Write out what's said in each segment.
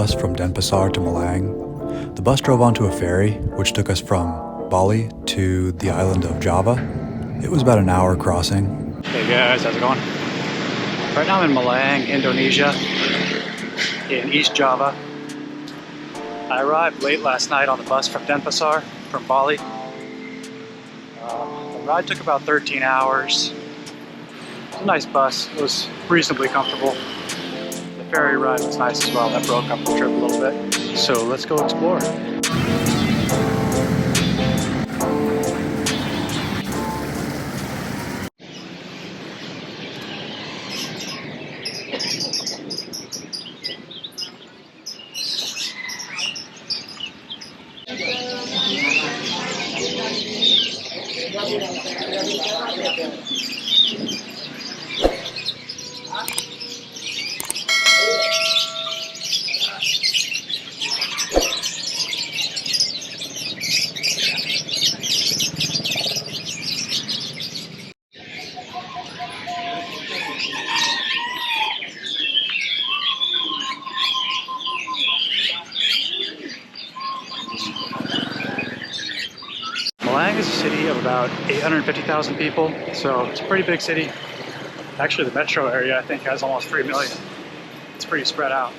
bus from Denpasar to Malang. The bus drove onto a ferry, which took us from Bali to the island of Java. It was about an hour crossing. Hey guys, how's it going? Right now I'm in Malang, Indonesia, in East Java. I arrived late last night on the bus from Denpasar, from Bali. The ride took about 13 hours. It was a nice bus. It was reasonably comfortable. The ferry ride was nice as well. That broke up the trip a little bit. So let's go explore. Malang is a city of about 850,000 people, so it's a pretty big city. Actually, the metro area, I think, has almost 3 million. It's pretty spread out.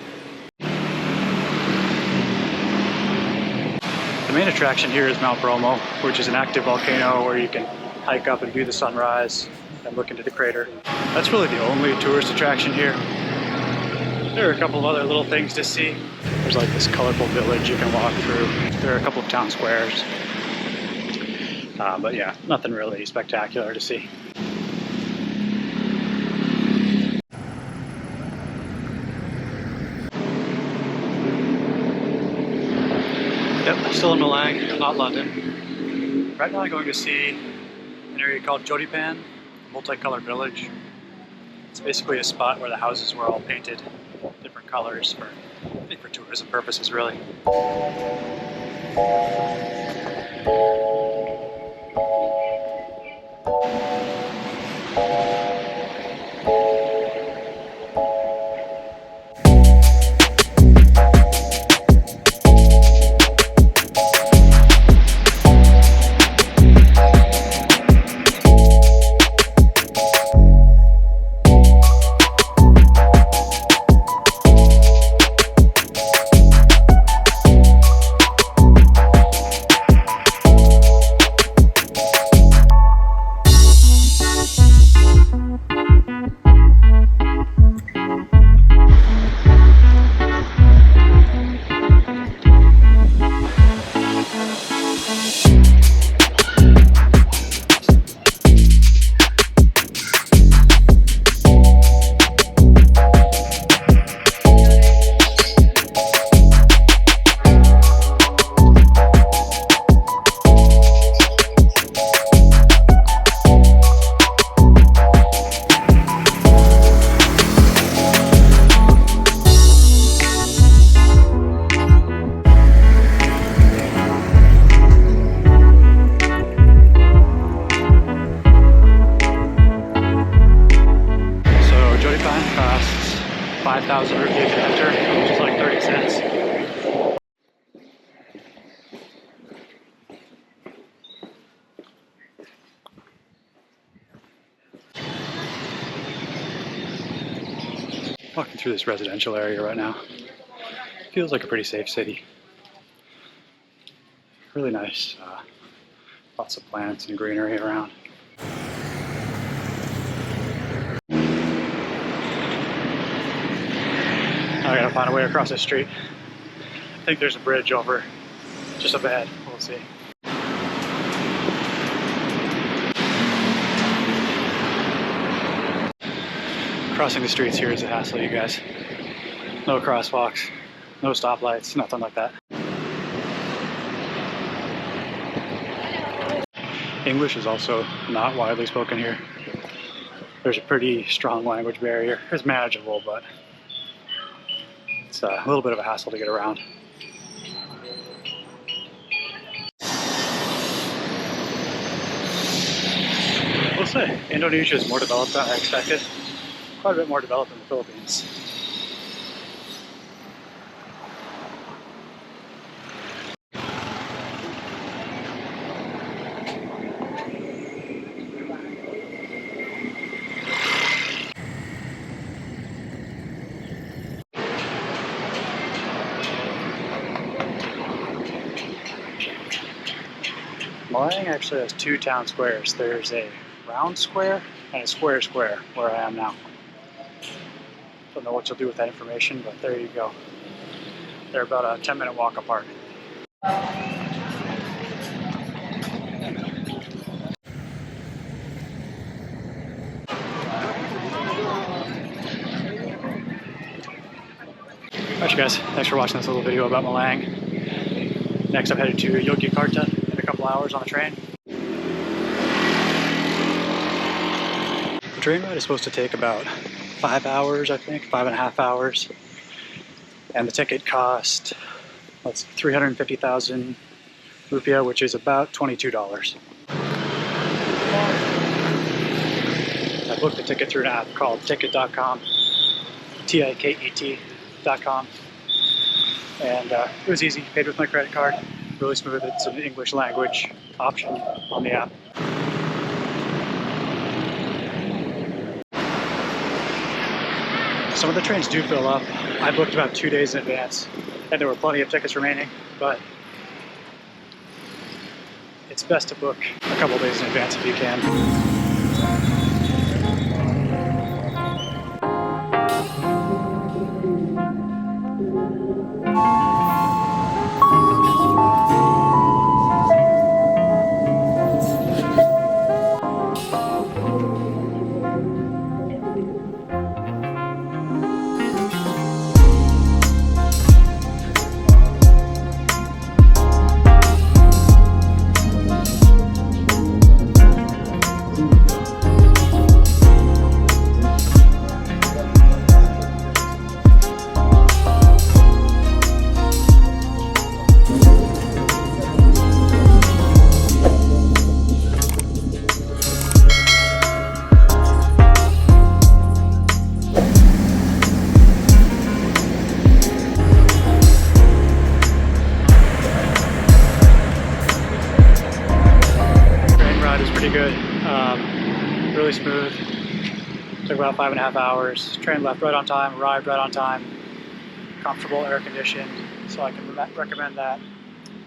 The main attraction here is Mount Bromo, which is an active volcano where you can hike up and view the sunrise and look into the crater. That's really the only tourist attraction here. There are a couple of other little things to see. There's like this colorful village you can walk through. There are a couple of town squares. But yeah, nothing really spectacular to see. Yep, I'm still in Malang, not London. Right now I'm going to see an area called Jodipan, Multicolored Village. It's basically a spot where the houses were all painted different colors for, I think, for tourism purposes, really. Costs 5,000 rupees to enter, which is like 30 cents. Walking through this residential area right now. Feels like a pretty safe city. Really nice. Lots of plants and greenery around. I gotta find a way across the street. I think there's a bridge over just up ahead. We'll see. Crossing the streets here is a hassle, you guys. No crosswalks, no stoplights, nothing like that. English is also not widely spoken here. There's a pretty strong language barrier. It's manageable, but it's a little bit of a hassle to get around. We'll say Indonesia is more developed than I expected. Quite a bit more developed than the Philippines. Malang actually has two town squares. There's a round square and a square square where I am now. Don't know what you'll do with that information, but there you go. They're about a 10-minute walk apart. Alright guys, thanks for watching this little video about Malang. Next I'm headed to Yogyakarta in a couple hours on the train. The train ride is supposed to take about 5 hours, I think, 5.5 hours. And the ticket cost, 350,000 rupiah, which is about $22. I booked the ticket through an app called ticket.com, TIKET.com. And it was easy, paid with my credit card, really smooth. It's an English language option on the app. Some of the trains do fill up. I booked about 2 days in advance, and there were plenty of tickets remaining, but it's best to book a couple days in advance if you can. Pretty good, really smooth. Took about 5.5 hours. Train left right on time, arrived right on time. Comfortable, air conditioned, so I can recommend that.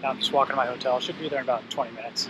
Now I'm just walking to my hotel. Should be there in about 20 minutes.